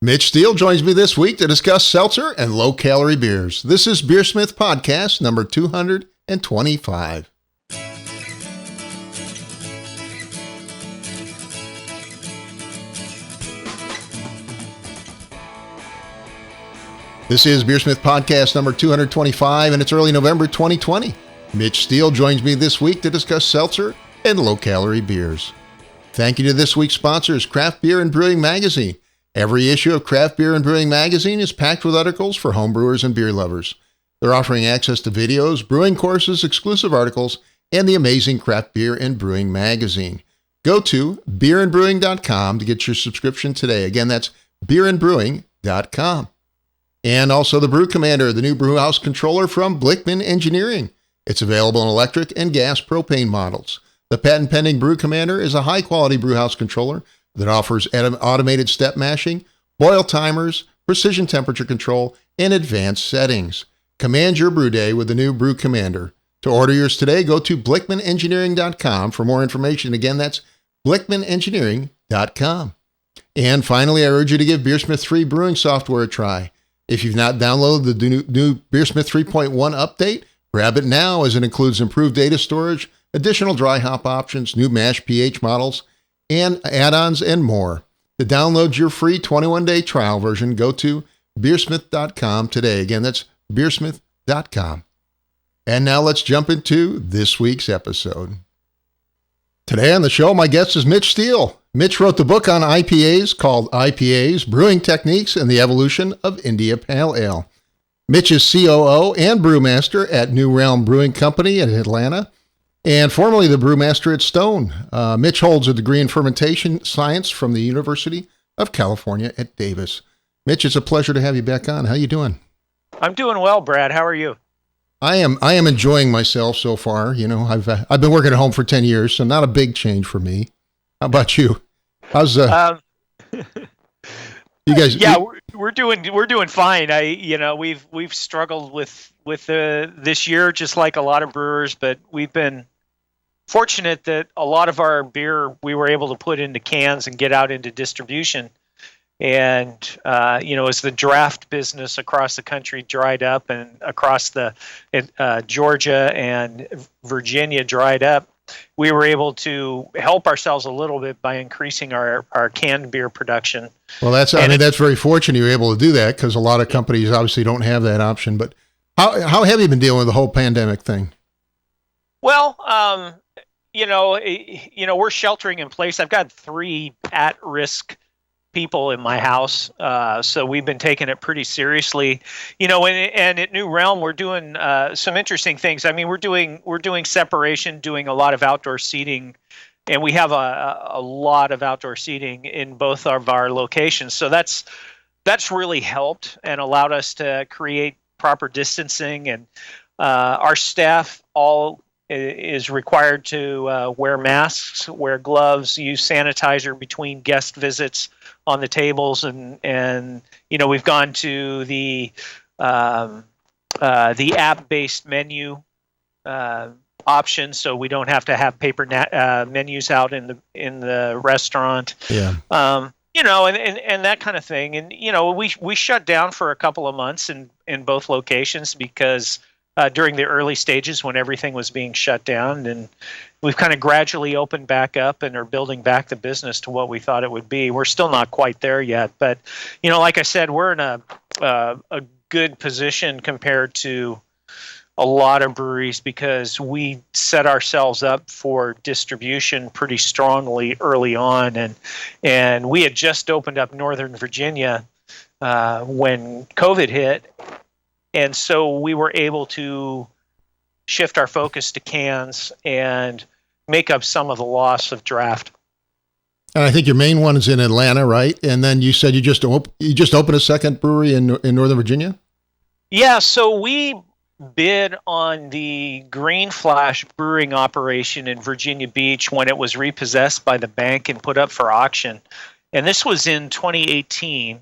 Mitch Steele joins me this week to discuss seltzer and low-calorie beers. This is BeerSmith Podcast number 225. This is BeerSmith Podcast number 225, and it's early November 2020. Mitch Steele joins me this week to discuss seltzer and low-calorie beers. Thank you to this week's sponsors, Craft Beer and Brewing Magazine. Every issue of Craft Beer and Brewing Magazine is packed with articles for homebrewers and beer lovers. They're offering access to videos, brewing courses, exclusive articles, and the amazing Craft Beer and Brewing Magazine. Go to beerandbrewing.com to get your subscription today. Again, that's beerandbrewing.com. And also the Brew Commander, the new brewhouse controller from Blickman Engineering. It's available in electric and gas propane models. The patent-pending Brew Commander is a high-quality brewhouse controller that offers automated step mashing, boil timers, precision temperature control, and advanced settings. Command your brew day with the new Brew Commander. To order yours today, go to blickmanengineering.com for more information. Again, that's blickmanengineering.com. And finally, I urge you to give BeerSmith 3 brewing software a try. If you've not downloaded the new BeerSmith 3.1 update, grab it now as it includes improved data storage, additional dry hop options, new mash pH models, and add-ons and more. To download your free 21-day trial version, go to beersmith.com today. Again, that's beersmith.com. And now let's jump into this week's episode. Today on the show, my guest is Mitch Steele. Mitch wrote the book on IPAs called IPAs, Brewing Techniques and the Evolution of India Pale Ale. Mitch is COO and brewmaster at New Realm Brewing Company in Atlanta, and formerly the brewmaster at Stone. Mitch holds a degree in fermentation science from the University of California at Davis. Mitch, it's a pleasure to have you back on. How you doing? I'm doing well, Brad. How are you? I am enjoying myself so far. You know, I've been working at home for 10 years, so not a big change for me. How about you? How's you guys? Yeah, we're doing fine. We've struggled with this year, just like a lot of brewers, but we've been fortunate that a lot of our beer we were able to put into cans and get out into distribution. And as the draft business across the country dried up and across the Georgia and Virginia dried up, we were able to help ourselves a little bit by increasing our canned beer production. Well, that's very fortunate you were able to do that, because a lot of companies obviously don't have that option. But how have you been dealing with the whole pandemic thing? Well, we're sheltering in place. I've got 3 at-risk people in my house, so we've been taking it pretty seriously. And at New Realm, we're doing some interesting things. I mean, we're doing separation, doing a lot of outdoor seating, and we have a lot of outdoor seating in both of our locations. So that's really helped and allowed us to create proper distancing, and our staff all is required to wear masks, wear gloves, use sanitizer between guest visits on the tables, and we've gone to the app-based menu option, so we don't have to have paper menus out in the restaurant. Yeah. And that kind of thing. And we shut down for a couple of months in both locations because during the early stages when everything was being shut down, and we've kind of gradually opened back up and are building back the business to what we thought it would be. We're still not quite there yet, but like I said, we're in a good position compared to a lot of breweries because we set ourselves up for distribution pretty strongly early on, and we had just opened up Northern Virginia when COVID hit. And so we were able to shift our focus to cans and make up some of the loss of draft. And I think your main one is in Atlanta, right? And then you said you just opened a second brewery in Northern Virginia? Yeah, so we bid on the Green Flash brewing operation in Virginia Beach when it was repossessed by the bank and put up for auction. And this was in 2018.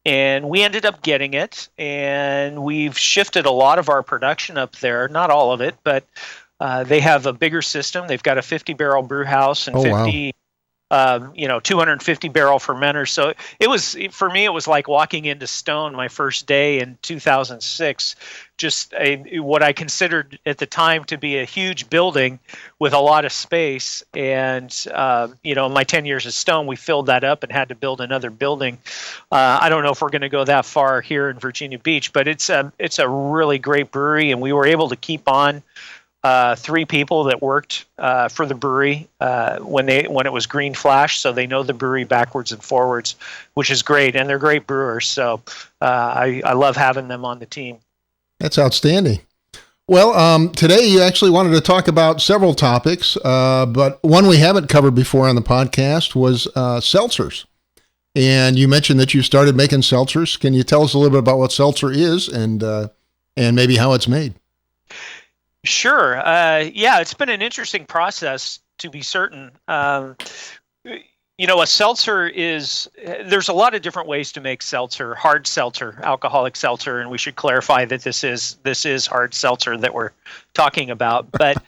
And we ended up getting it, and we've shifted a lot of our production up there, not all of it, but they have a bigger system. They've got a 50-barrel brew house and 250 barrel fermenter. So it was, for me, it was like walking into stone my first day in 2006. Just what I considered at the time to be a huge building with a lot of space. And, my 10 years at Stone, we filled that up and had to build another building. I don't know if we're going to go that far here in Virginia Beach, but it's a really great brewery, and we were able to keep on 3 people that worked for the brewery when it was Green Flash, so they know the brewery backwards and forwards, which is great, and they're great brewers. So I love having them on the team. That's outstanding. Well, today you actually wanted to talk about several topics, but one we haven't covered before on the podcast was seltzers. And you mentioned that you started making seltzers. Can you tell us a little bit about what seltzer is and maybe how it's made? Sure. It's been an interesting process, to be certain. A seltzer there's a lot of different ways to make seltzer, hard seltzer, alcoholic seltzer, and we should clarify that this is hard seltzer that we're talking about. But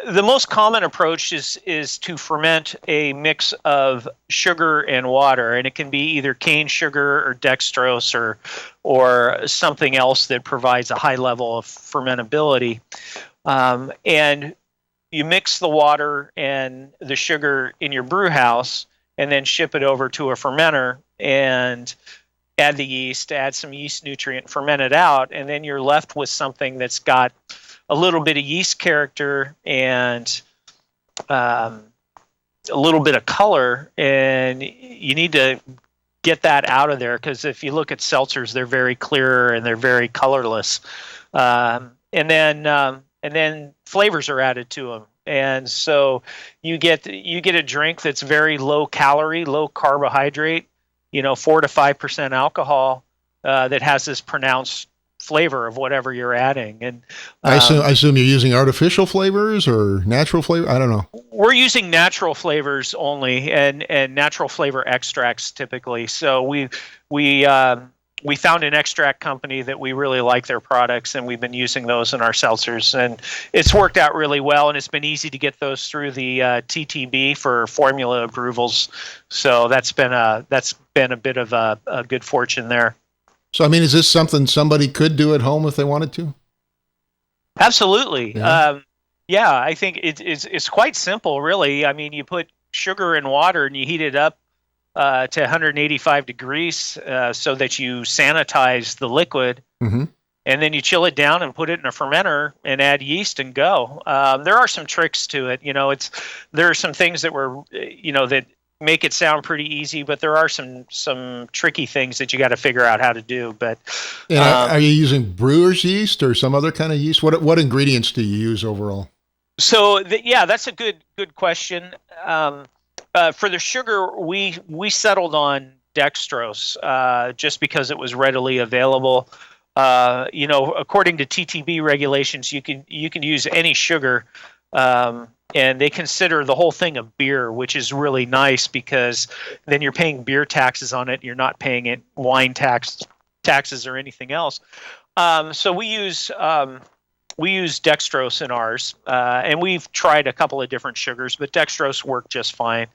the most common approach is to ferment a mix of sugar and water, and it can be either cane sugar or dextrose or something else that provides a high level of fermentability. And you mix the water and the sugar in your brew house and then ship it over to a fermenter and add the yeast, add some yeast nutrient, ferment it out, and then you're left with something that's got a little bit of yeast character and a little bit of color, and you need to get that out of there, because if you look at seltzers, they're very clear and they're very colorless. And then flavors are added to them. And so you get a drink that's very low calorie, low carbohydrate, 4 to 5% alcohol, that has this pronounced flavor of whatever you're adding. And I assume you're using artificial flavors or natural flavor. I don't know. We're using natural flavors only, and natural flavor extracts typically. So we found an extract company that we really like their products, and we've been using those in our seltzers, and it's worked out really well, and it's been easy to get those through the TTB for formula approvals. So that's been a bit of a good fortune there. So, is this something somebody could do at home if they wanted to? Absolutely. Yeah. I think it's quite simple, really. You put sugar and water and you heat it up to 185 degrees so that you sanitize the liquid, mm-hmm. and then you chill it down and put it in a fermenter and add yeast and go. There are some tricks to it. There are some things that that make it sound pretty easy, but there are some tricky things that you got to figure out how to do. But are you using brewer's yeast or some other kind of yeast? What ingredients do you use overall? So that's a good question. For the sugar, we settled on dextrose just because it was readily available. According to TTB regulations, you can use any sugar, and they consider the whole thing a beer, which is really nice because then you're paying beer taxes on it. You're not paying wine taxes or anything else. So we use dextrose in ours, and we've tried a couple of different sugars, but dextrose worked just fine.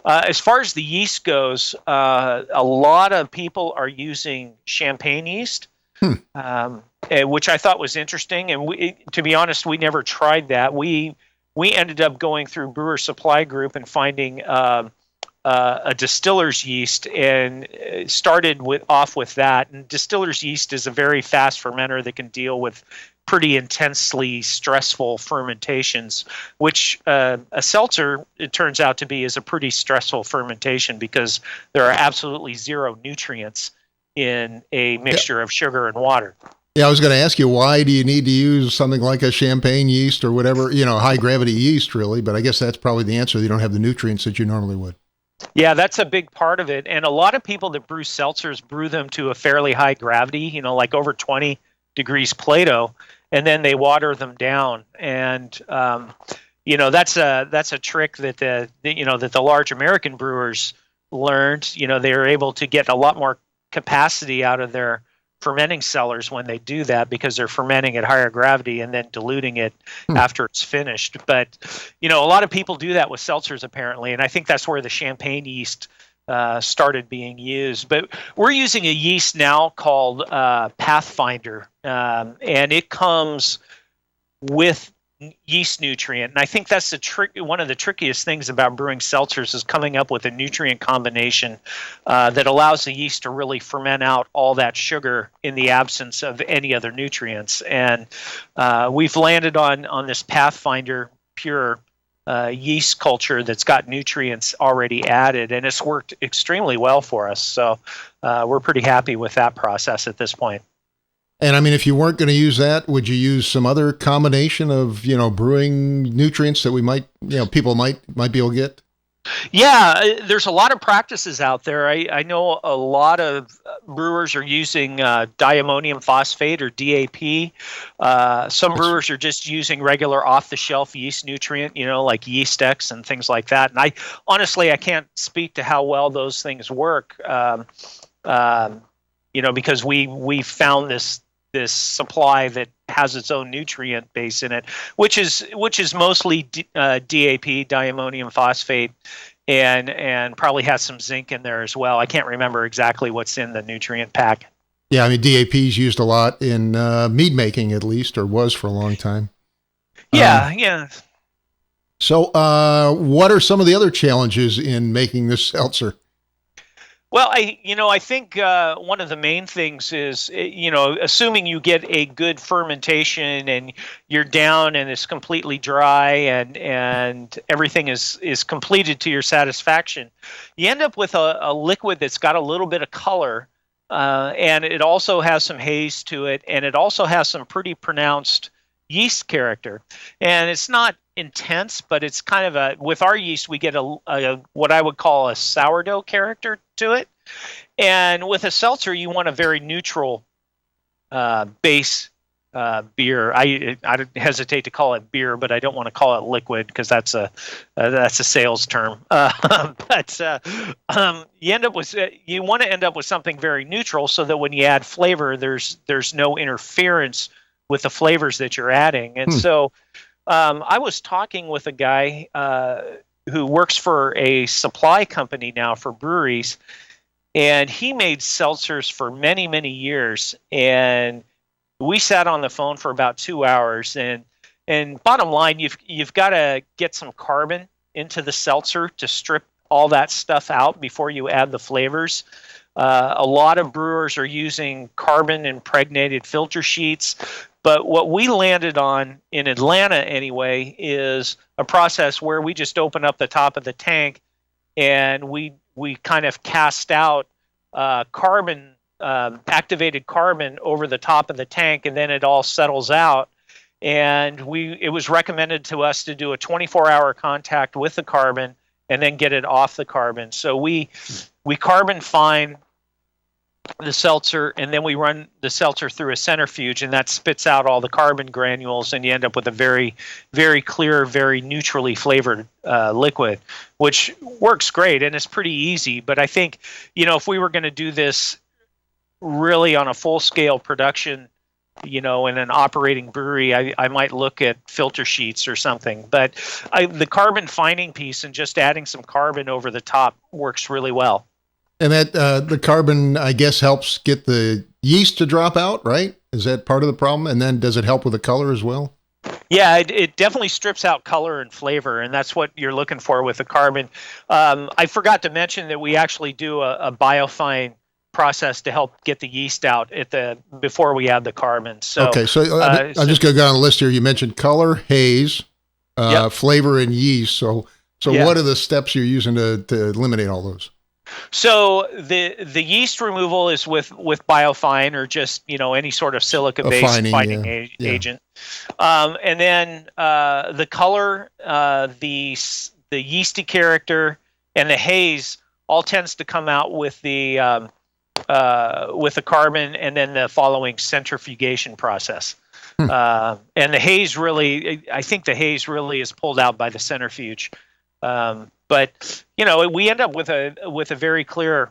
As far as the yeast goes, a lot of people are using champagne yeast, which I thought was interesting. And to be honest, we never tried that. We ended up going through Brewer Supply Group and finding a distiller's yeast, and started off with that. And distiller's yeast is a very fast fermenter that can deal with pretty intensely stressful fermentations, which a seltzer, it turns out to be, is a pretty stressful fermentation because there are absolutely zero nutrients in a mixture of sugar and water. Yeah, I was going to ask you, why do you need to use something like a champagne yeast or whatever, high gravity yeast really, but I guess that's probably the answer. You don't have the nutrients that you normally would. Yeah, that's a big part of it. And a lot of people that brew seltzers brew them to a fairly high gravity, like over 20 degrees Plato, and then they water them down. And that's a trick that the large American brewers learned. They were able to get a lot more capacity out of their fermenting cellars when they do that, because they're fermenting at higher gravity and then diluting it after it's finished. But, a lot of people do that with seltzers apparently, and I think that's where the champagne yeast started being used. But we're using a yeast now called Pathfinder, and it comes with yeast nutrient. And I think that's one of the trickiest things about brewing seltzers is coming up with a nutrient combination that allows the yeast to really ferment out all that sugar in the absence of any other nutrients. And we've landed on this Pathfinder pure yeast culture that's got nutrients already added, and it's worked extremely well for us. So we're pretty happy with that process at this point. And I mean, if you weren't going to use that, would you use some other combination of, brewing nutrients that people might be able to get? Yeah, there's a lot of practices out there. I know a lot of brewers are using diammonium phosphate or DAP. Some brewers are just using regular off-the-shelf yeast nutrient, like Yeast X and things like that. And I can't speak to how well those things work, because we found this supply that has its own nutrient base in it, which is mostly DAP, diammonium phosphate, and probably has some zinc in there as well. I can't remember exactly what's in the nutrient pack. Yeah, I mean, DAP is used a lot in mead making, at least, or was for a long time. Yeah. So what are some of the other challenges in making this seltzer? Well, I think one of the main things is, assuming you get a good fermentation and you're down and it's completely dry and everything is completed to your satisfaction, you end up with a liquid that's got a little bit of color, and it also has some haze to it, and it also has some pretty pronounced yeast character. And it's not intense, but it's kind of with our yeast, we get a what I would call a sourdough character to it. And with a seltzer, you want a very neutral base beer. I hesitate to call it beer, but I don't want to call it liquid because that's a sales term. But you want to end up with something very neutral, so that when you add flavor, there's no interference with the flavors that you're adding. And so I was talking with a guy who works for a supply company now for breweries, and he made seltzers for many, many years. And we sat on the phone for about 2 hours. And bottom line, you've got to get some carbon into the seltzer to strip all that stuff out before you add the flavors. A lot of brewers are using carbon impregnated filter sheets. But what we landed on in Atlanta anyway is a process where we just open up the top of the tank and we kind of cast out carbon, activated carbon over the top of the tank, and then it all settles out. And it was recommended to us to do a 24-hour contact with the carbon and then get it off the carbon. So we carbon fine the seltzer, and then we run the seltzer through a centrifuge, and that spits out all the carbon granules, and you end up with a very, very clear, very neutrally flavored liquid, which works great, and it's pretty easy. But I think, if we were going to do this really on a full-scale production, in an operating brewery, I might look at filter sheets or something. But the carbon fining piece and just adding some carbon over the top works really well. And that the carbon, I guess, helps get the yeast to drop out, right? Is that part of the problem? And then does it help with the color as well? Yeah, it definitely strips out color and flavor, and that's what you're looking for with the carbon. I forgot to mention that we actually do a Biofine process to help get the yeast out before we add the carbon. So okay, so I'm just going to go down the list here. You mentioned color, haze, flavor, and yeast. So what are the steps you're using to eliminate all those? So the yeast removal is with Biofine, or just any sort of silica-based fining agent, and then the color, the yeasty character, and the haze all tends to come out with the carbon, and then the following centrifugation process. And the haze I think the haze really is pulled out by the centrifuge. But we end up with a very clear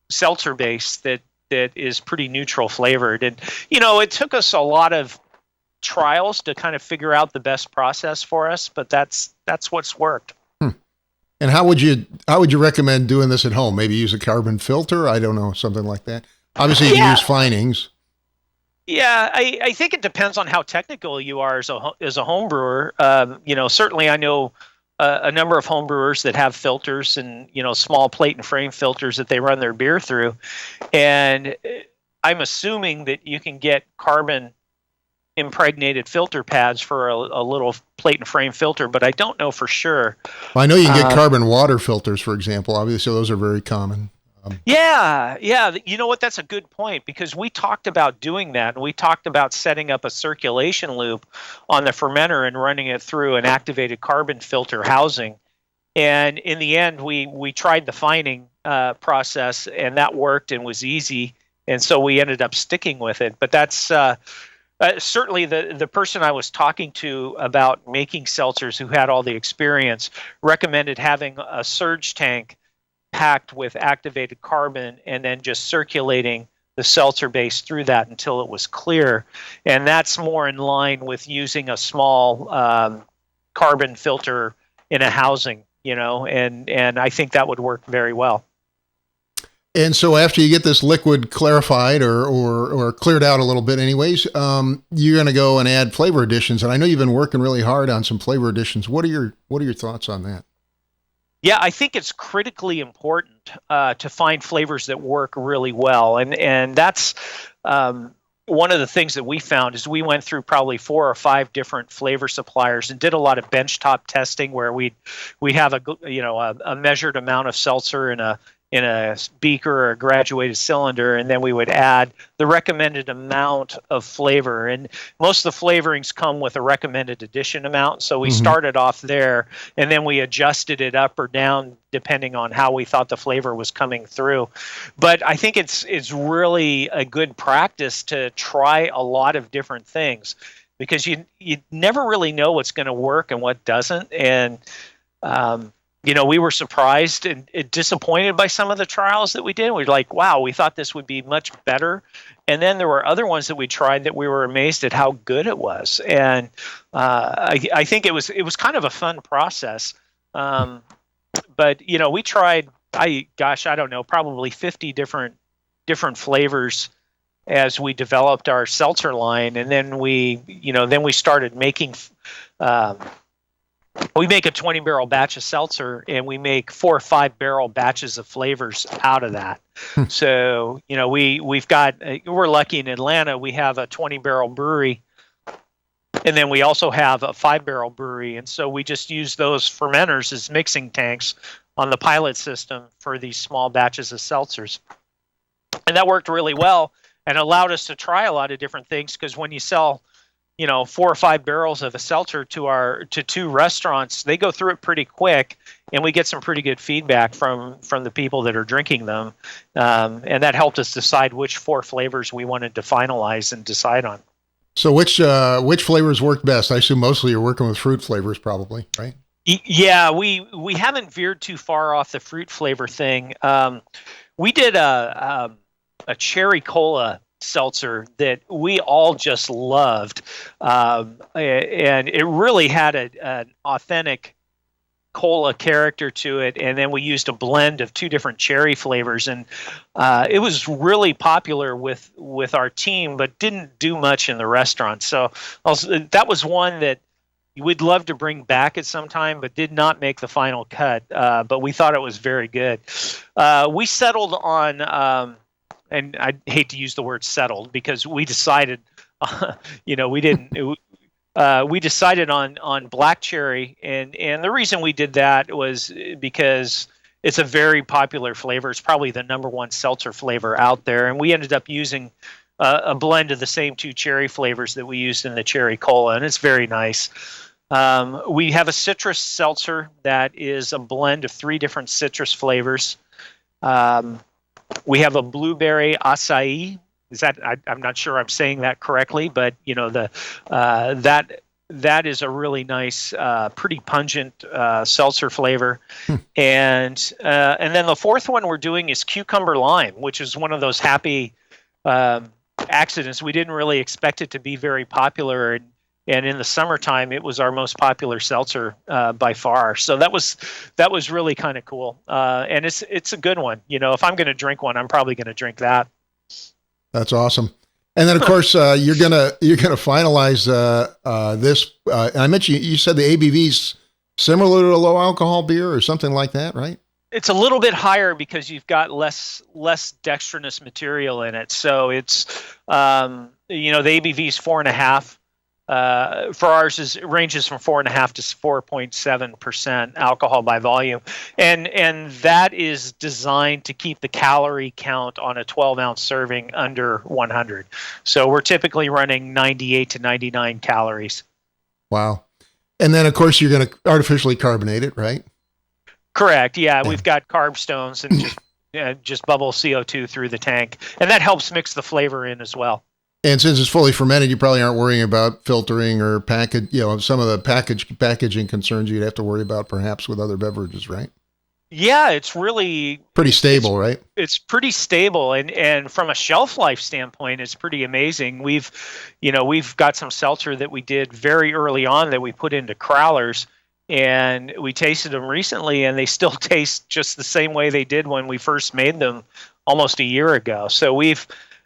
seltzer base that that is pretty neutral flavored. And, it took us a lot of trials to kind of figure out the best process for us, but that's what's worked. And how would you recommend doing this at home? Maybe use a carbon filter? I don't know, something like that. Obviously, you can use finings. Yeah, I think it depends on how technical you are as a home brewer. Certainly I know a number of home brewers that have filters and, small plate and frame filters that they run their beer through. And I'm assuming that you can get carbon impregnated filter pads for a little plate and frame filter, but I don't know for sure. Well, I know you can get carbon water filters, for example. Obviously, those are very common. Yeah. You know what? That's a good point, because we talked about doing that, and we talked about setting up a circulation loop on the fermenter and running it through an activated carbon filter housing. And in the end, we tried the fining process, and that worked and was easy. And so we ended up sticking with it. But that's certainly the person I was talking to about making seltzers, who had all the experience, recommended having a surge tank packed with activated carbon and then just circulating the seltzer base through that until it was clear. And that's more in line with using a small carbon filter in a housing, and I think that would work very well. And so after you get this liquid clarified or cleared out a little bit anyways, you're going to go and add flavor additions. And I know you've been working really hard on some flavor additions. What are your thoughts on that? Yeah, I think it's critically important to find flavors that work really well. And that's one of the things that we found is we went through probably 4 or 5 different flavor suppliers and did a lot of benchtop testing where we have a measured amount of seltzer in a beaker or a graduated cylinder, and then we would add the recommended amount of flavor. And most of the flavorings come with a recommended addition amount. So we started off there, and then we adjusted it up or down depending on how we thought the flavor was coming through. But I think it's really a good practice to try a lot of different things, because you never really know what's going to work and what doesn't. And we were surprised and disappointed by some of the trials that we did. We were like, wow, we thought this would be much better. And then there were other ones that we tried that we were amazed at how good it was. And I think it was kind of a fun process. But, we tried, I don't know, probably 50 different flavors as we developed our seltzer line. And then we started making we make a 20-barrel batch of seltzer, and we make 4 or 5-barrel batches of flavors out of that. So, we're lucky in Atlanta, we have a 20-barrel brewery, and then we also have a 5-barrel brewery. And so we just use those fermenters as mixing tanks on the pilot system for these small batches of seltzers. And that worked really well and allowed us to try a lot of different things, because when you sell 4 or 5 barrels of a seltzer to 2 restaurants, they go through it pretty quick, and we get some pretty good feedback from the people that are drinking them. And that helped us decide which 4 flavors we wanted to finalize and decide on. So which flavors work best? I assume mostly you're working with fruit flavors probably, right? Yeah, we haven't veered too far off the fruit flavor thing. We did a cherry cola seltzer that we all just loved, and it really had an authentic cola character to it. And then we used a blend of 2 different cherry flavors, and it was really popular with our team, but didn't do much in the restaurant. So that was one that we'd love to bring back at some time, but did not make the final cut. But we thought it was very good. We settled on and I hate to use the word settled, because we decided, we decided on black cherry. And the reason we did that was because it's a very popular flavor. It's probably the number 1 seltzer flavor out there. And we ended up using a blend of the same 2 cherry flavors that we used in the cherry cola. And it's very nice. We have a citrus seltzer that is a blend of 3 different citrus flavors. We have a blueberry acai. I'm not sure I'm saying that correctly, but that is a really nice, pretty pungent seltzer flavor. And then the 4th one we're doing is cucumber lime, which is one of those happy accidents. We didn't really expect it to be very popular, and in the summertime, it was our most popular seltzer by far. So that was really kind of cool, and it's a good one. If I'm going to drink one, I'm probably going to drink that. That's awesome. And then, of course, you're gonna finalize this. And I mentioned you said the ABV's similar to a low alcohol beer or something like that, right? It's a little bit higher because you've got less dextrinous material in it. So it's the ABV is 4.5. For ours, it ranges from 4.5 to 4.7% alcohol by volume, and that is designed to keep the calorie count on a 12-ounce serving under 100. So we're typically running 98 to 99 calories. Wow! And then, of course, you're going to artificially carbonate it, right? Correct. Yeah, we've got Carb Stones and just bubble CO2 through the tank, and that helps mix the flavor in as well. And since it's fully fermented, you probably aren't worrying about filtering or some of the packaging concerns you'd have to worry about perhaps with other beverages, right? Yeah, it's really pretty stable, right? It's pretty stable, and from a shelf life standpoint, it's pretty amazing. We've got some seltzer that we did very early on that we put into crowlers, and we tasted them recently, and they still taste just the same way they did when we first made them almost a year ago. So we're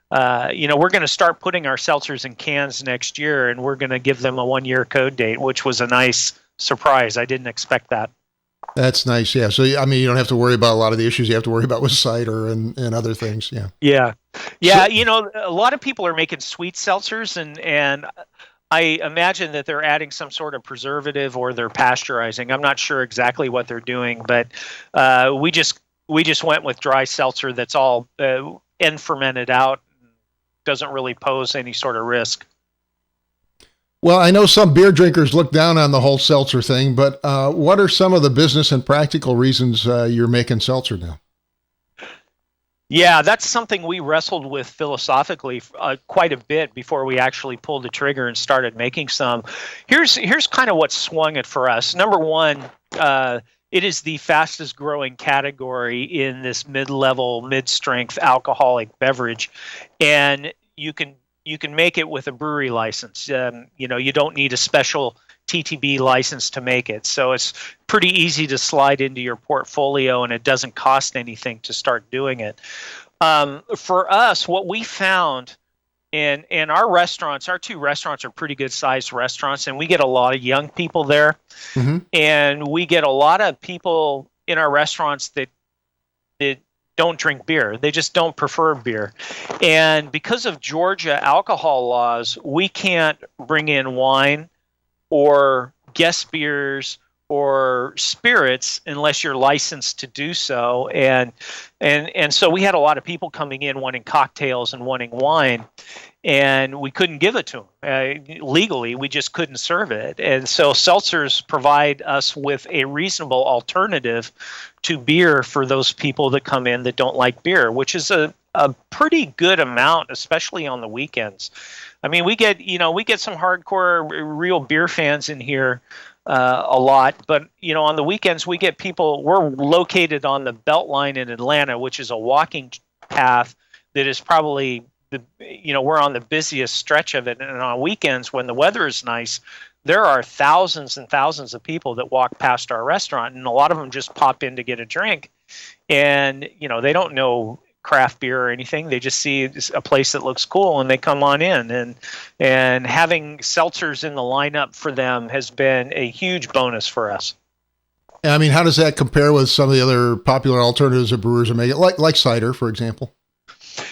going to start putting our seltzers in cans next year, and we're going to give them a 1-year code date, which was a nice surprise. I didn't expect that. That's nice. Yeah. So, I mean, you don't have to worry about a lot of the issues you have to worry about with cider and other things. Yeah. Yeah. Yeah. So, a lot of people are making sweet seltzers, and I imagine that they're adding some sort of preservative or they're pasteurizing. I'm not sure exactly what they're doing, but we just went with dry seltzer that's all end fermented out. Doesn't really pose any sort of risk. Well, I know some beer drinkers look down on the whole seltzer thing, but what are some of the business and practical reasons you're making seltzer now? Yeah, that's something we wrestled with philosophically quite a bit before we actually pulled the trigger and started making some. Here's kind of what swung it for us. Number one, it is the fastest growing category in this mid-level, mid-strength alcoholic beverage, and you can make it with a brewery license. You don't need a special TTB license to make it, so it's pretty easy to slide into your portfolio, and it doesn't cost anything to start doing it. For us, what we found in our restaurants, our 2 restaurants are pretty good sized restaurants, and we get a lot of young people there. Mm-hmm. And we get a lot of people in our restaurants that don't drink beer. They just don't prefer beer. And because of Georgia alcohol laws, we can't bring in wine or guest beers or spirits unless you're licensed to do so. And so we had a lot of people coming in wanting cocktails and wanting wine, and we couldn't give it to them. Legally, we just couldn't serve it. And so seltzers provide us with a reasonable alternative to beer for those people that come in that don't like beer, which is a pretty good amount, especially on the weekends. I mean, we get some hardcore real beer fans in here a lot, but on the weekends we get people. We're located on the Beltline in Atlanta, which is a walking path that is probably we're on the busiest stretch of it. And on weekends when the weather is nice, there are thousands and thousands of people that walk past our restaurant, and a lot of them just pop in to get a drink, and they don't know craft beer or anything. They just see a place that looks cool and they come on in, and having seltzers in the lineup for them has been a huge bonus for us. I mean, how does that compare with some of the other popular alternatives that brewers are making, like cider, for example?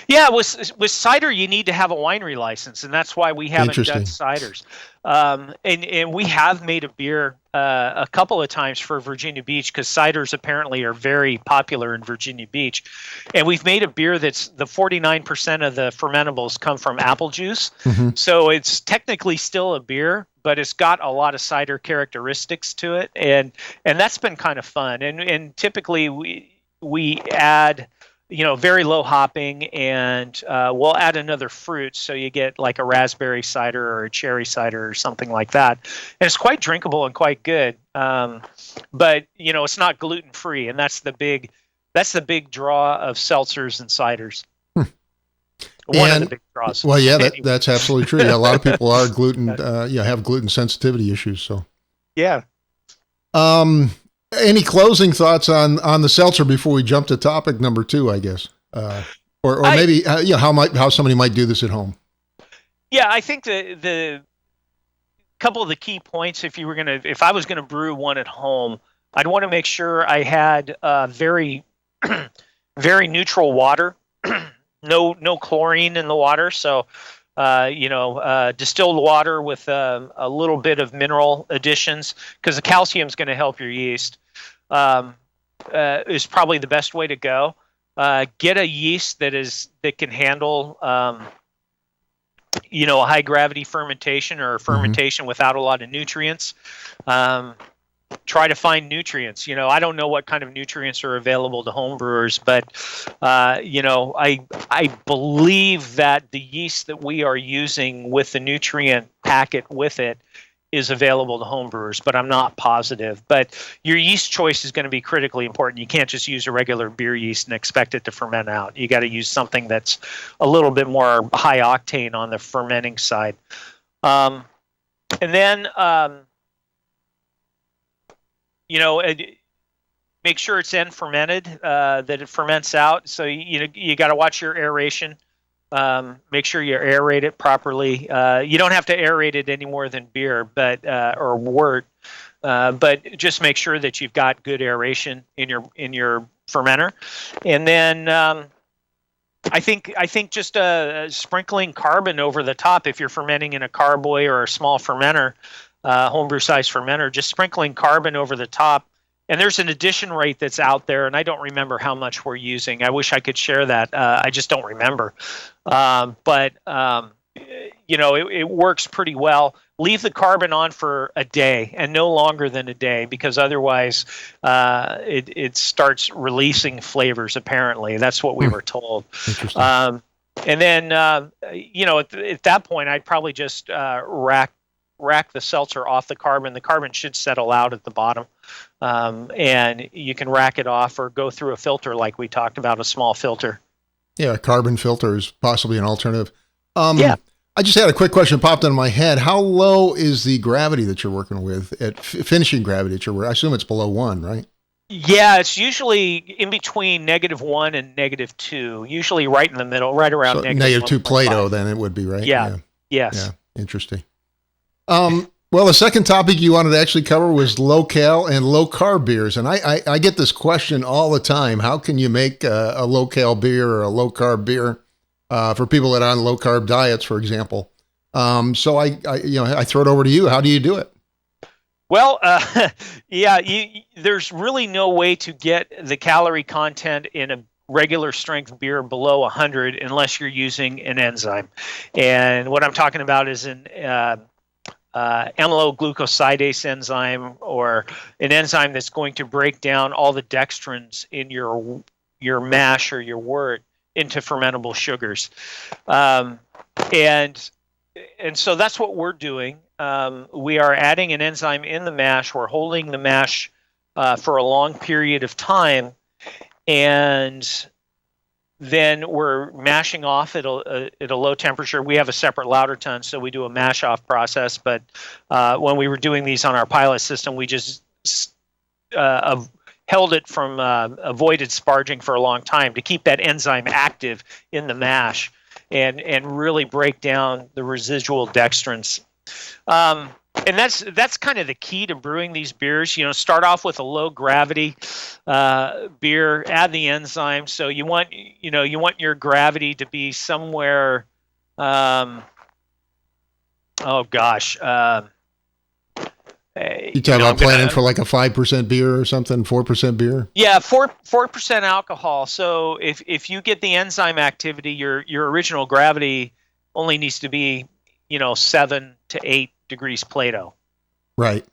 Yeah, with cider, you need to have a winery license, and that's why we haven't done ciders. And we have made a beer a couple of times for Virginia Beach, because ciders apparently are very popular in Virginia Beach. And we've made a beer that's the 49% of the fermentables come from apple juice. Mm-hmm. So it's technically still a beer, but it's got a lot of cider characteristics to it. And that's been kind of fun. And typically we add very low hopping, and we'll add another fruit, so you get like a raspberry cider or a cherry cider or something like that. And it's quite drinkable and quite good, but it's not gluten free, and that's the big draw of seltzers and ciders. one of the big draws. Well, yeah, that's absolutely true. Yeah, a lot of people are gluten, have gluten sensitivity issues. So, yeah. Any closing thoughts on the seltzer before we jump to topic number 2, I guess, or maybe how somebody might do this at home. Yeah, I think the couple of the key points, if I was gonna brew one at home, I'd want to make sure I had very very neutral water, no chlorine in the water. So, distilled water with a little bit of mineral additions, because the calcium is going to help your yeast, is probably the best way to go. Get a yeast that can handle, a high gravity fermentation or fermentation without a lot of nutrients. Try to find nutrients. I don't know what kind of nutrients are available to home brewers, but I believe that the yeast that we are using with the nutrient packet with it is available to home brewers, but I'm not positive. But your yeast choice is going to be critically important. You can't just use a regular beer yeast and expect it to ferment out. You got to use something that's a little bit more high octane on the fermenting side. And then make sure it's end fermented, that it ferments out. So you got to watch your aeration. Make sure you aerate it properly. You don't have to aerate it any more than beer, or wort, but just make sure that you've got good aeration in your fermenter. And then I think just sprinkling carbon over the top, if you're fermenting in a carboy or a small fermenter, homebrew size fermenter, just sprinkling carbon over the top. And there's an addition rate that's out there, and I don't remember how much we're using. I wish I could share that. I just don't remember. But it works pretty well. Leave the carbon on for a day and no longer than a day, because otherwise it starts releasing flavors, apparently. That's what we were told. Interesting. And then, at that point, I'd probably just rack the seltzer off the carbon. The carbon should settle out at the bottom. And you can rack it off or go through a filter like we talked about, a small filter. Yeah, a carbon filter is possibly an alternative. Yeah. I just had a quick question popped into my head. How low is the gravity that you're working with, at finishing gravity that you're working? I assume it's below 1, right? Yeah, it's usually in between -1 and -2, usually right in the middle, right around -2 Plato, then it would be, right? Yeah. Yes. Yeah. Interesting. Well, the second topic you wanted to actually cover was low-cal and low-carb beers. And I get this question all the time. How can you make a low-cal beer or a low-carb beer for people that are on low-carb diets, for example? So I throw it over to you. How do you do it? Well, there's really no way to get the calorie content in a regular strength beer below 100 unless you're using an enzyme. And what I'm talking about is an amyloglucosidase enzyme, or an enzyme that's going to break down all the dextrins in your mash or your wort into fermentable sugars. And so that's what we're doing. We are adding an enzyme in the mash. We're holding the mash for a long period of time, and then we're mashing off at a low temperature. We have a separate lauter tun, so we do a mash off process. But when we were doing these on our pilot system, we just held it from avoided sparging for a long time to keep that enzyme active in the mash and really break down the residual dextrins. And that's kind of the key to brewing these beers. Start off with a low gravity beer, add the enzyme. So you want your gravity to be somewhere. You talking about planning for like a 5% beer or something, 4% beer? Yeah, 4% alcohol. So if you get the enzyme activity, your original gravity only needs to be 7 to 8 degrees Plato. Right.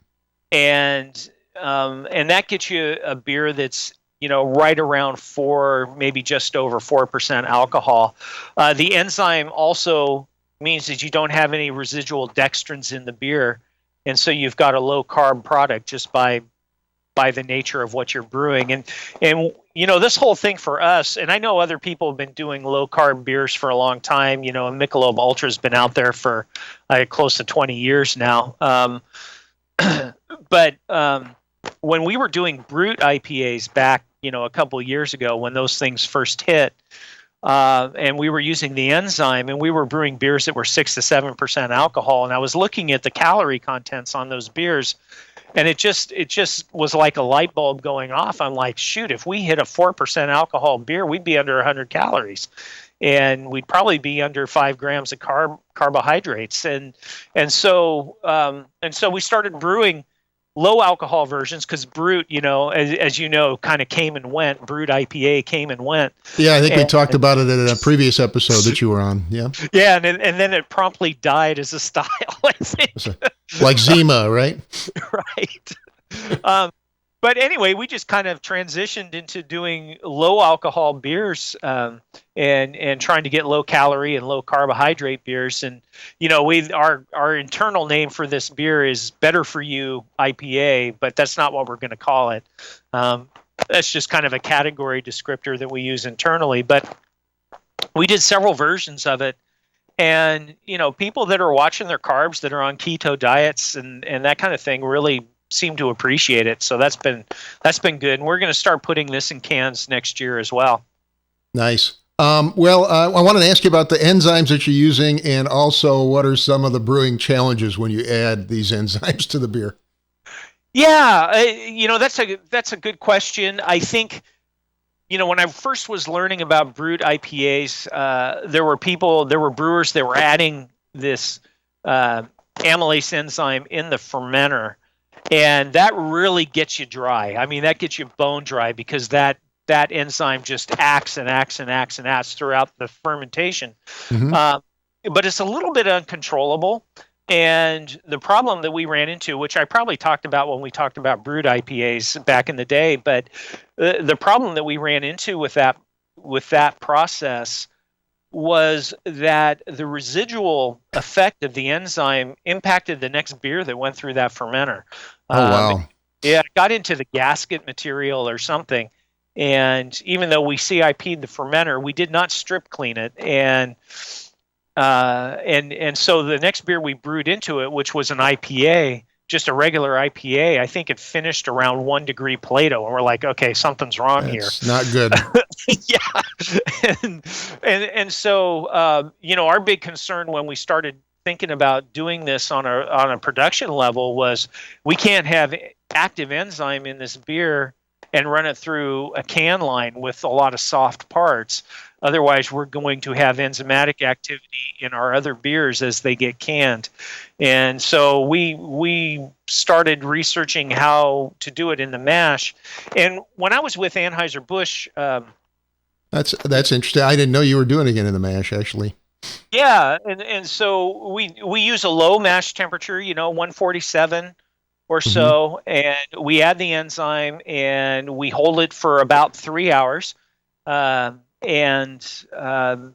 And that gets you a beer that's, right around 4, maybe just over 4% alcohol. The enzyme also means that you don't have any residual dextrins in the beer. And so you've got a low carb product just by by the nature of what you're brewing. And this whole thing for us, and I know other people have been doing low carb beers for a long time. And Michelob Ultra's been out there for close to 20 years now. But when we were doing brut IPAs back, a couple of years ago when those things first hit, and we were using the Enzyme, and we were brewing beers that were 6 to 7% alcohol, and I was looking at the calorie contents on those beers, and it just was like a light bulb going off. I'm like, shoot, if we hit a 4% alcohol beer, we'd be under 100 calories, and we'd probably be under 5 grams of carbohydrates, and so we started brewing low alcohol versions, because brut, as you know, kind of came and went. Brut IPA came and went. Yeah, I think we talked about it in a previous episode that you were on. Yeah. Yeah, and then it promptly died as a style, I think. Like Zima, right? Right. But anyway, we just kind of transitioned into doing low alcohol beers, and trying to get low calorie and low carbohydrate beers. And our internal name for this beer is Better For You IPA, but that's not what we're going to call it. That's just kind of a category descriptor that we use internally. But we did several versions of it. And people that are watching their carbs, that are on keto diets and that kind of thing, really seem to appreciate it. So that's been good. And we're going to start putting this in cans next year as well. Nice. I wanted to ask you about the enzymes that you're using, and also what are some of the brewing challenges when you add these enzymes to the beer? Yeah, that's a good question. I think, when I first was learning about brut IPAs, there were brewers that were adding this amylase enzyme in the fermenter. And that really gets you dry. I mean, that gets you bone dry, because that enzyme just acts and acts and acts and acts throughout the fermentation. Mm-hmm. But it's a little bit uncontrollable. And the problem that we ran into, which I probably talked about when we talked about brut IPAs back in the day, but the problem that we ran into with that process was that the residual effect of the enzyme impacted the next beer that went through that fermenter. Oh, wow. It got into the gasket material or something. And even though we CIP'd the fermenter, we did not strip clean it. And so the next beer we brewed into it, which was an IPA, just a regular IPA, I think it finished around 1 degree Plato. And we're like, okay, something's wrong here. It's not good. Yeah. And so, our big concern when we started thinking about doing this on a production level was, we can't have active enzyme in this beer and run it through a can line with a lot of soft parts. Otherwise, we're going to have enzymatic activity in our other beers as they get canned. And so we started researching how to do it in the mash. And when I was with Anheuser-Busch... That's interesting. I didn't know you were doing it in the mash, actually. Yeah, and so we use a low mash temperature, 147 or so, and we add the enzyme, and we hold it for about 3 hours. And the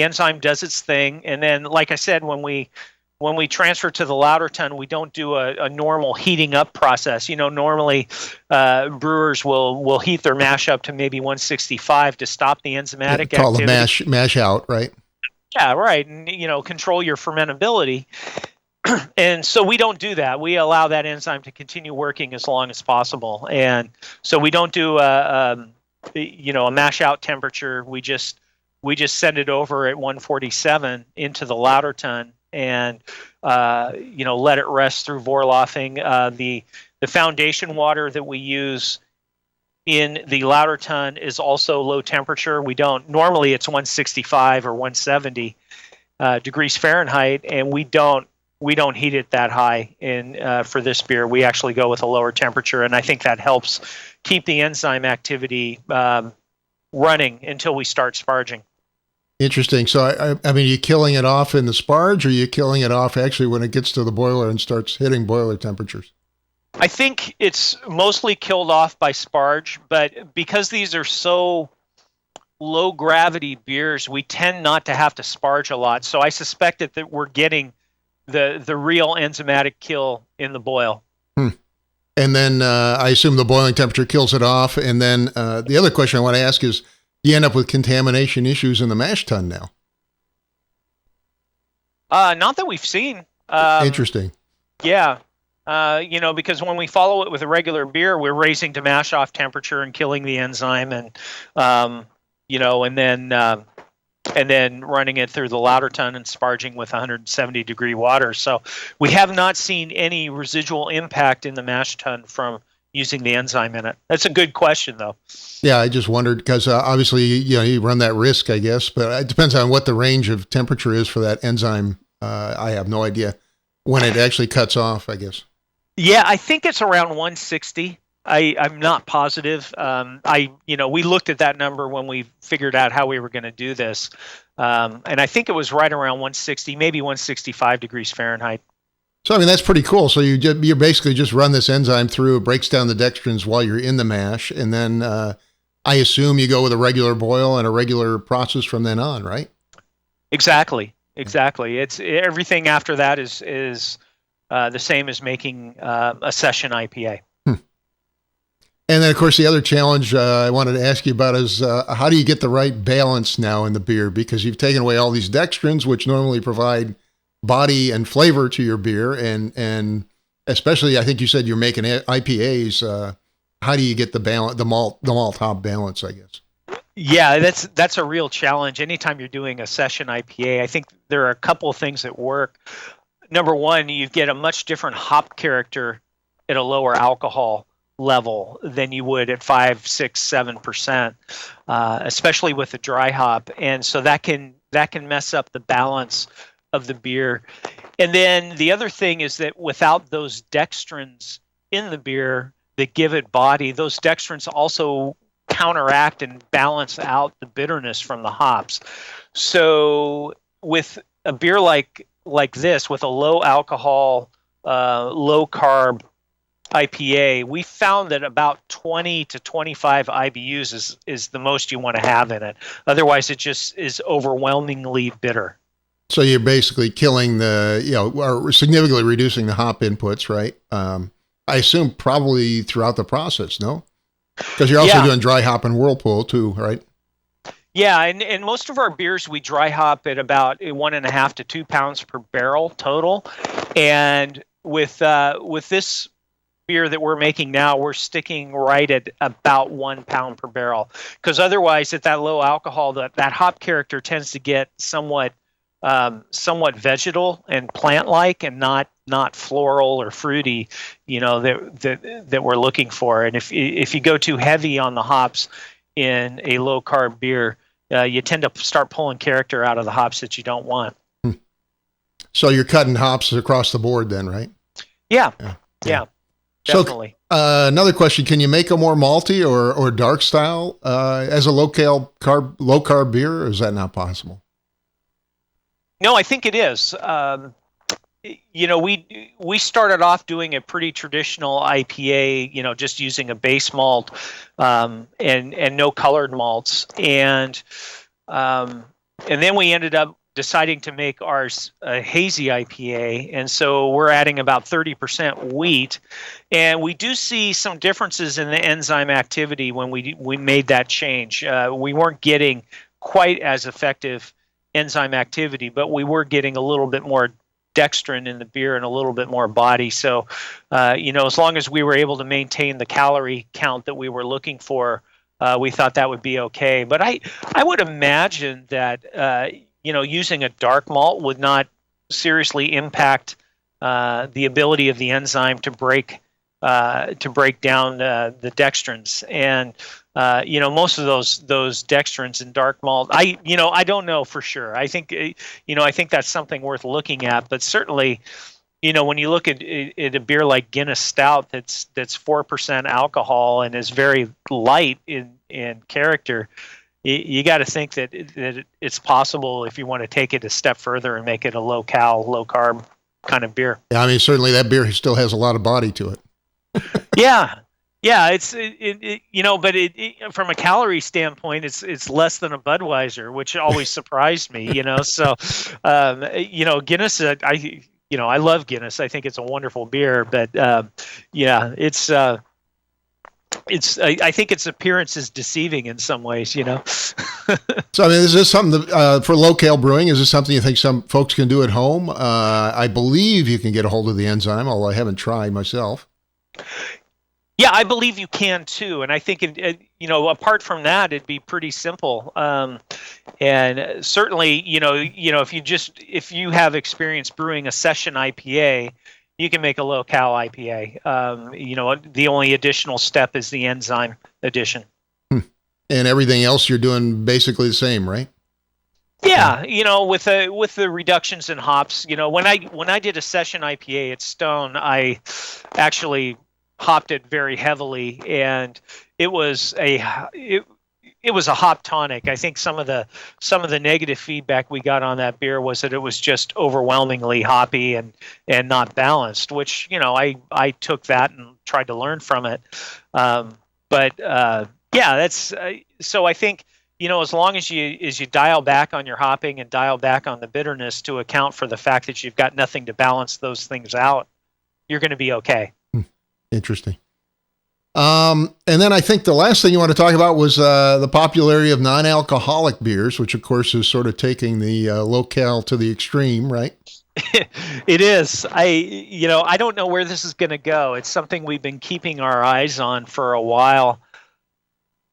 enzyme does its thing. And then, like I said, when we transfer to the lauter tun, we don't do a normal heating up process. Normally brewers will heat their mash up to maybe 165 to stop the enzymatic activity. Call the mash out, right? Yeah, right. And, control your fermentability. And so we don't do that. We allow that enzyme to continue working as long as possible. And so we don't do a mash out temperature. We just send it over at 147 into the lauter tun, and let it rest through vorlaughing. The foundation water that we use in the lauter tun is also low temperature. Normally it's 165 or 170 degrees Fahrenheit, and we don't heat it that high for this beer. We actually go with a lower temperature, and I think that helps keep the enzyme activity running until we start sparging. Interesting. So, I mean, are you killing it off in the sparge, or are you killing it off actually when it gets to the boiler and starts hitting boiler temperatures? I think it's mostly killed off by sparge, but because these are so low gravity beers, we tend not to have to sparge a lot. So I suspect that we're getting the real enzymatic kill in the boil. And then I assume the boiling temperature kills it off. And then the other question I want to ask is, do you end up with contamination issues in the mash tun now? Not that we've seen. Interesting. Yeah. Because when we follow it with a regular beer, we're raising to mash off temperature and killing the enzyme, and and then running it through the lauter tun and sparging with 170 degree water. So we have not seen any residual impact in the mash tun from using the enzyme in it. That's a good question, though. Yeah, I just wondered because obviously, you run that risk, I guess, but it depends on what the range of temperature is for that enzyme. I have no idea when it actually cuts off, I guess. Yeah, I think it's around 160. I'm not positive. We looked at that number when we figured out how we were going to do this. And I think it was right around 160, maybe 165 degrees Fahrenheit. So, I mean, that's pretty cool. So you basically just run this enzyme through, it breaks down the dextrins while you're in the mash. And then I assume you go with a regular boil and a regular process from then on, right? Exactly. It's everything after that is the same as making a session IPA. And then, of course, the other challenge I wanted to ask you about is how do you get the right balance now in the beer? Because you've taken away all these dextrins, which normally provide body and flavor to your beer. And especially, I think you said you're making IPAs. How do you get the malt hop balance, I guess? Yeah, that's a real challenge. Anytime you're doing a session IPA, I think there are a couple of things that work. Number one, you get a much different hop character at a lower alcohol level than you would at 5, 6, 7%, especially with the dry hop. And so that can mess up the balance of the beer. And then the other thing is that without those dextrins in the beer that give it body, those dextrins also counteract and balance out the bitterness from the hops. So with a beer like this, with a low alcohol, low carb IPA, we found that about 20 to 25 IBUs is the most you want to have in it. Otherwise, it just is overwhelmingly bitter. So you're basically killing or significantly reducing the hop inputs, right? I assume probably throughout the process, no? Because you're also doing dry hop and whirlpool too, right? Yeah, and most of our beers we dry hop at about 1.5 to 2 pounds per barrel total. And with this beer that we're making now, we're sticking right at about 1 pound per barrel, because otherwise at that low alcohol, that hop character tends to get somewhat vegetal and plant-like, and not floral or fruity, that we're looking for. And if you go too heavy on the hops in a low carb beer, you tend to start pulling character out of the hops that you don't want. So you're cutting hops across the board then, right? Yeah. Definitely. So another question, can you make a more malty or dark style as a low carb beer, or is that not possible? No, I think it is. We started off doing a pretty traditional IPA, just using a base malt and no colored malts, and then we ended up deciding to make ours a hazy IPA, and so we're adding about 30% wheat, and we do see some differences in the enzyme activity when we made that change. We weren't getting quite as effective enzyme activity, but we were getting a little bit more dextrin in the beer and a little bit more body. So, as long as we were able to maintain the calorie count that we were looking for, we thought that would be okay. But I would imagine that using a dark malt would not seriously impact the ability of the enzyme to break down the dextrins. And most of those dextrins in dark malt, I don't know for sure. I think that's something worth looking at. But certainly, when you look at a beer like Guinness Stout that's 4% alcohol and is very light in character, you got to think that it's possible if you want to take it a step further and make it a low-cal, low-carb kind of beer. Yeah, I mean, certainly that beer still has a lot of body to it. Yeah, it's but from a calorie standpoint, it's less than a Budweiser, which always surprised me. So Guinness, I love Guinness. I think it's a wonderful beer, but yeah, I think its appearance is deceiving in some ways. So, I mean, is this something that, for low-cal brewing, is this something you think some folks can do at home? I believe you can get a hold of the enzyme, although I haven't tried myself. Yeah, I believe you can too, and I think apart from that, it'd be pretty simple. And certainly, if you have experience brewing a session IPA, you can make a low-cal IPA. The only additional step is the enzyme addition. And everything else you're doing basically the same, right? Yeah, with the reductions in hops, when I did a session IPA at Stone, I actually hopped it very heavily, and it was a hop tonic. I think some of the negative feedback we got on that beer was that it was just overwhelmingly hoppy and not balanced, which I took that and tried to learn from it. Yeah, that's so I think as long as you dial back on your hopping and dial back on the bitterness to account for the fact that you've got nothing to balance those things out, you're going to be okay. Interesting. And then I think the last thing you want to talk about was the popularity of non-alcoholic beers, which of course is sort of taking the low-cal to the extreme, right? It is. I don't know where this is going to go. It's something we've been keeping our eyes on for a while.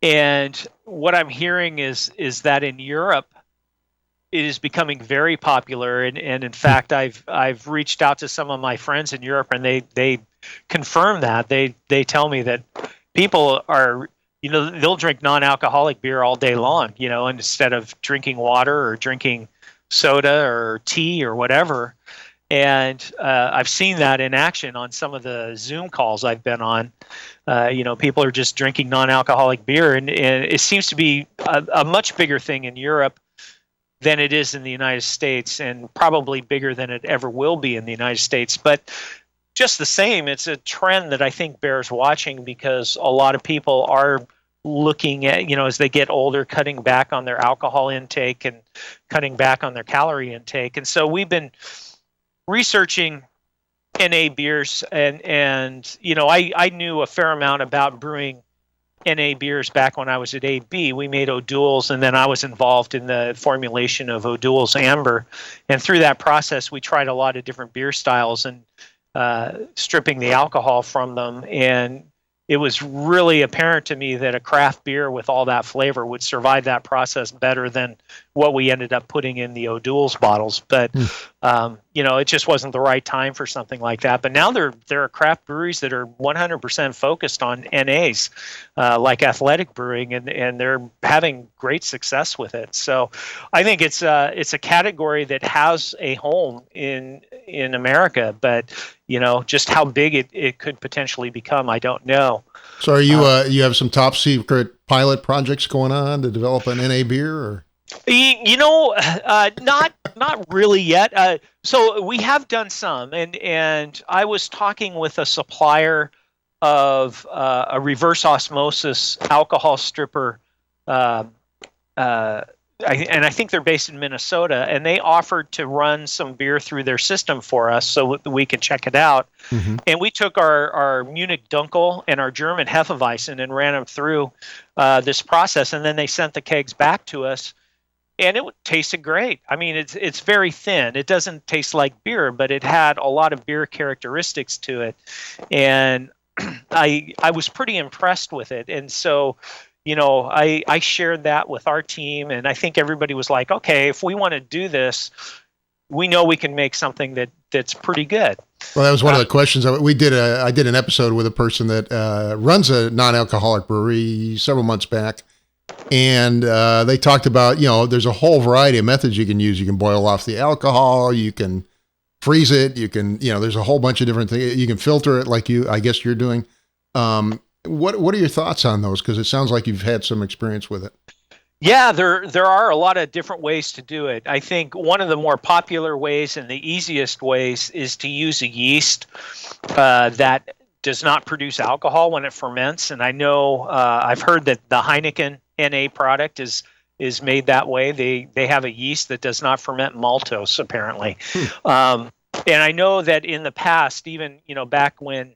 And what I'm hearing is that in Europe, it is becoming very popular. And in fact, I've reached out to some of my friends in Europe, and they confirm that. They tell me that people are, they'll drink non-alcoholic beer all day long, instead of drinking water or drinking soda or tea or whatever. And I've seen that in action on some of the Zoom calls I've been on. People are just drinking non-alcoholic beer, and it seems to be a much bigger thing in Europe than it is in the United States, and probably bigger than it ever will be in the United States. But just the same, it's a trend that I think bears watching, because a lot of people are looking at, as they get older, cutting back on their alcohol intake and cutting back on their calorie intake. And so we've been researching NA beers, and I knew a fair amount about brewing NA beers back when I was at AB. We made O'Doul's, and then I was involved in the formulation of O'Doul's Amber. And through that process, we tried a lot of different beer styles and stripping the alcohol from them. And it was really apparent to me that a craft beer with all that flavor would survive that process better than what we ended up putting in the O'Doul's bottles. But, it just wasn't the right time for something like that. But now there are craft breweries that are 100% focused on NAs, like Athletic Brewing, and they're having great success with it. So I think it's a category that has a home in America, but just how big it could potentially become, I don't know. So are you you have some top secret pilot projects going on to develop an NA beer, or? Not really yet. So we have done some, and I was talking with a supplier of a reverse osmosis alcohol stripper, and I think they're based in Minnesota, and they offered to run some beer through their system for us so we could check it out. Mm-hmm. And we took our Munich Dunkel and our German Hefeweizen and ran them through this process, and then they sent the kegs back to us. And it tasted great. I mean, it's very thin. It doesn't taste like beer, but it had a lot of beer characteristics to it. And I was pretty impressed with it. And so, I shared that with our team, and I think everybody was like, okay, if we want to do this, we know we can make something that's pretty good. Well, that was one of the questions. I did an episode with a person that runs a non-alcoholic brewery several months back. And they talked about, there's a whole variety of methods you can use. You can boil off the alcohol, you can freeze it, you can, there's a whole bunch of different things. You can filter it like I guess you're doing. What are your thoughts on those? Because it sounds like you've had some experience with it. Yeah, there are a lot of different ways to do it. I think one of the more popular ways and the easiest ways is to use a yeast that does not produce alcohol when it ferments. And I know I've heard that the Heineken NA product is made that way. They have a yeast that does not ferment maltose, apparently. I know that in the past, even, back when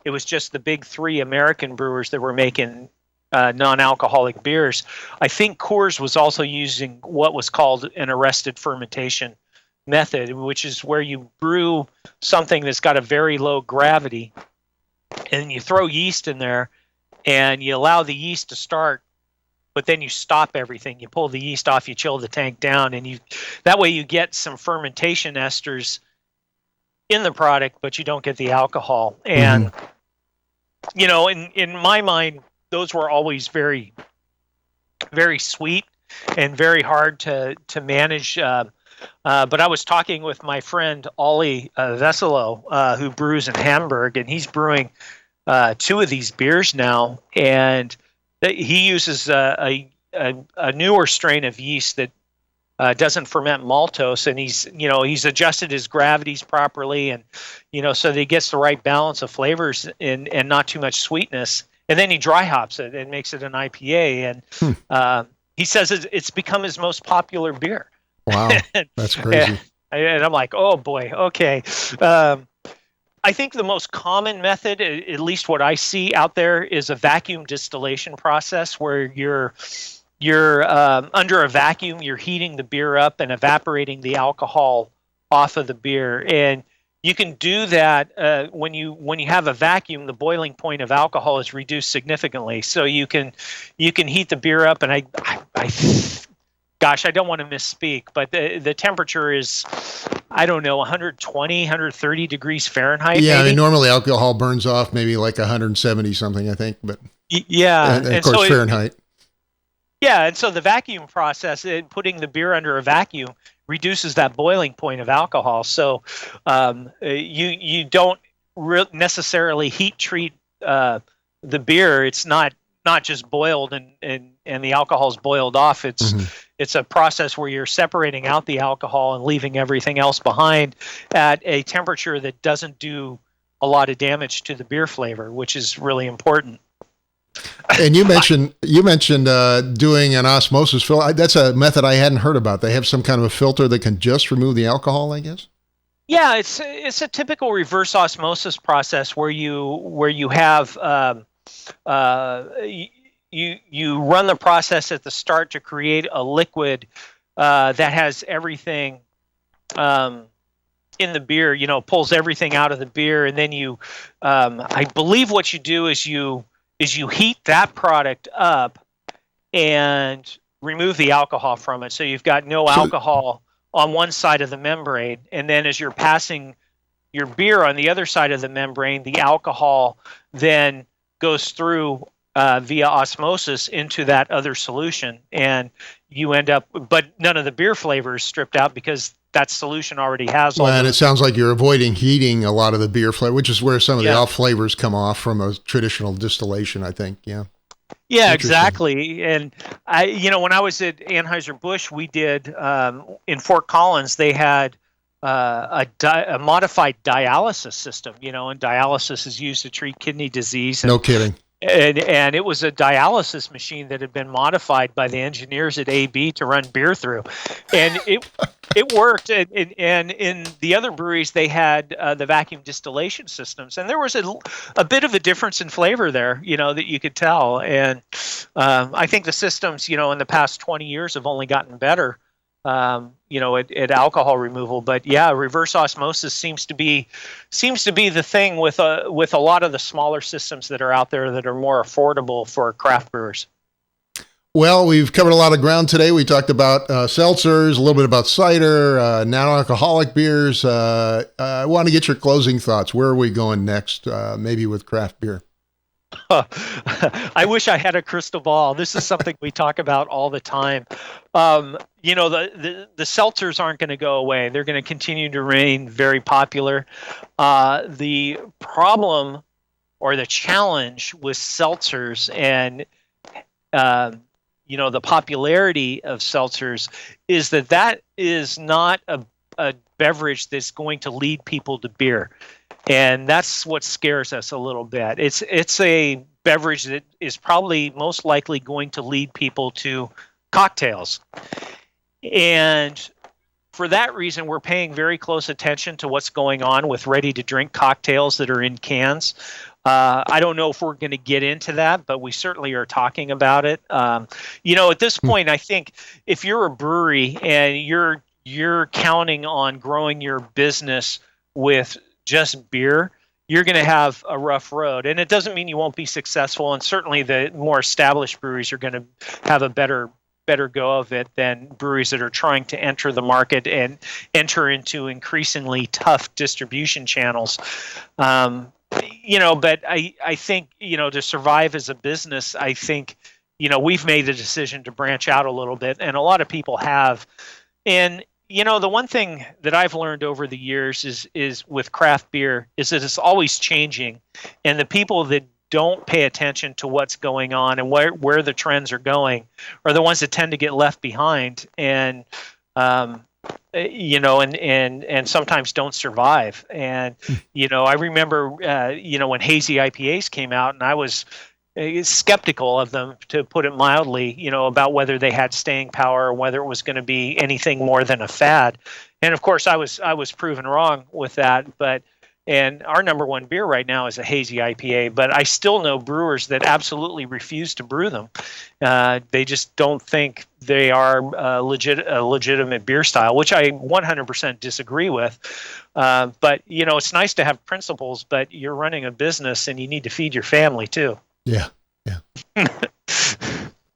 it was just the big three American brewers that were making non-alcoholic beers, I think Coors was also using what was called an arrested fermentation method, which is where you brew something that's got a very low gravity, and you throw yeast in there, and you allow the yeast to start, but then you stop everything. You pull the yeast off, you chill the tank down, and that way you get some fermentation esters in the product, but you don't get the alcohol. And in my mind, those were always very, very sweet and very hard to manage. But I was talking with my friend Ollie Veselo, who brews in Hamburg, and he's brewing 2 of these beers now, and he uses a newer strain of yeast that doesn't ferment maltose, and he's adjusted his gravities properly, and so that he gets the right balance of flavors and not too much sweetness. And then he dry hops it and makes it an IPA, and he says it's become his most popular beer. Wow, that's crazy. And I'm like, oh boy, okay. I think the most common method, at least what I see out there, is a vacuum distillation process where you're under a vacuum, you're heating the beer up and evaporating the alcohol off of the beer. And you can do that when you have a vacuum, the boiling point of alcohol is reduced significantly. So you can heat the beer up, and I don't want to misspeak, but the temperature is, I don't know, 120, 130 degrees Fahrenheit. Yeah, maybe? I mean, normally alcohol burns off maybe like 170 something, I think, but yeah, and of course Fahrenheit. Yeah, and so the vacuum process, putting the beer under a vacuum, reduces that boiling point of alcohol. So you don't necessarily heat treat the beer. It's not just boiled and the alcohol's boiled off. It's a process where you're separating out the alcohol and leaving everything else behind at a temperature that doesn't do a lot of damage to the beer flavor, which is really important. And you mentioned doing an osmosis filter. That's a method I hadn't heard about. They have some kind of a filter that can just remove the alcohol, I guess. Yeah, it's a typical reverse osmosis process where you have you run the process at the start to create a liquid that has everything in the beer. Pulls everything out of the beer, and then I believe what you do is you heat that product up and remove the alcohol from it. So you've got no alcohol on one side of the membrane. And then as you're passing your beer on the other side of the membrane, the alcohol then goes through via osmosis into that other solution. And you end up, but none of the beer flavor is stripped out because that solution already has all. And it sounds like you're avoiding heating a lot of the beer flavor, which is where some of the off flavors come off from a traditional distillation, I think. Yeah. Yeah, exactly. And when I was at Anheuser-Busch, we did in Fort Collins, they had a modified dialysis system, and dialysis is used to treat kidney disease. No kidding. And it was a dialysis machine that had been modified by the engineers at AB to run beer through, and it worked. And in the other breweries, they had the vacuum distillation systems, and there was a bit of a difference in flavor there, that you could tell. And I think the systems, in the past 20 years have only gotten better, at alcohol removal. But yeah, reverse osmosis seems to be the thing with a lot of the smaller systems that are out there that are more affordable for craft brewers. Well, we've covered a lot of ground today. We talked about seltzers, a little bit about cider, non-alcoholic beers. I want to get your closing thoughts. Where are we going next? Maybe with craft beer. I wish I had a crystal ball. This is something we talk about all the time. The seltzers aren't going to go away. They're going to continue to remain very popular. The problem or the challenge with seltzers and the popularity of seltzers is that is not a beverage that's going to lead people to beer. And that's what scares us a little bit. It's a beverage that is probably most likely going to lead people to cocktails. And for that reason, we're paying very close attention to what's going on with ready-to-drink cocktails that are in cans. I don't know if we're going to get into that, but we certainly are talking about it. At this point, I think if you're a brewery and you're counting on growing your business with just beer, you're going to have a rough road. And it doesn't mean you won't be successful. And certainly the more established breweries are going to have a better go of it than breweries that are trying to enter the market and enter into increasingly tough distribution channels. But I think, to survive as a business, I think, we've made the decision to branch out a little bit, and a lot of people have. And, the one thing that I've learned over the years is with craft beer is that it's always changing, and the people that don't pay attention to what's going on and where the trends are going are the ones that tend to get left behind and and sometimes don't survive. And I remember when hazy IPAs came out, and I was skeptical of them, to put it mildly, about whether they had staying power or whether it was going to be anything more than a fad. And of course I was proven wrong with that. And our number one beer right now is a hazy IPA, but I still know brewers that absolutely refuse to brew them. They just don't think they are a legitimate beer style, which I 100% disagree with. But, it's nice to have principles, but you're running a business and you need to feed your family too. Yeah.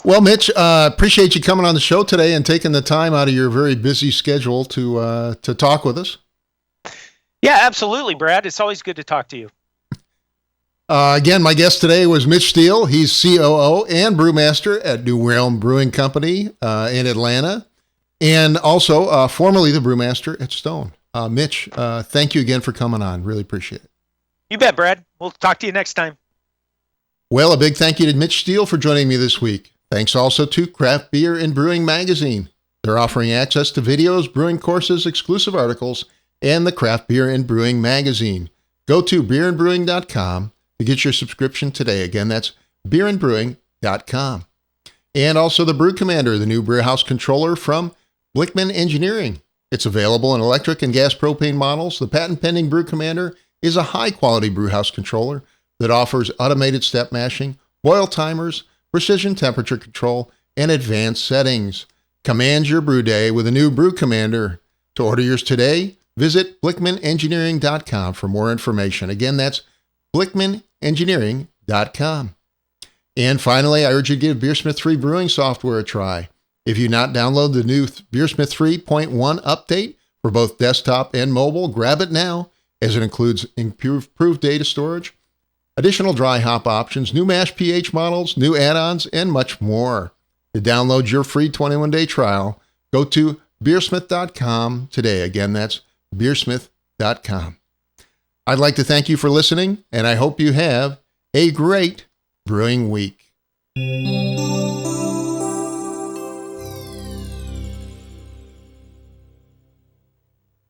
Well, Mitch, appreciate you coming on the show today and taking the time out of your very busy schedule to talk with us. Yeah, absolutely, Brad. It's always good to talk to you. Again, my guest today was Mitch Steele. He's COO and brewmaster at New Realm Brewing Company in Atlanta, and also formerly the brewmaster at Stone. Mitch, thank you again for coming on. Really appreciate it. You bet, Brad. We'll talk to you next time. Well, a big thank you to Mitch Steele for joining me this week. Thanks also to Craft Beer and Brewing Magazine. They're offering access to videos, brewing courses, exclusive articles, and the Craft Beer and Brewing Magazine. Go to beerandbrewing.com to get your subscription today. Again, that's beerandbrewing.com. And also the Brew Commander, the new brewhouse controller from Blickman Engineering. It's available in electric and gas propane models. The patent-pending Brew Commander is a high-quality brewhouse controller that offers automated step mashing, boil timers, precision temperature control, and advanced settings. Command your brew day with a new Brew Commander. To order yours today, visit blickmanengineering.com for more information. Again, that's blickmanengineering.com. And finally, I urge you to give BeerSmith 3 brewing software a try. If you not download the new BeerSmith 3.1 update for both desktop and mobile, grab it now, as it includes improved data storage, additional dry hop options, new mash pH models, new add-ons, and much more. To download your free 21-day trial, go to beersmith.com today. Again, that's beersmith.com. I'd like to thank you for listening, and I hope you have a great brewing week.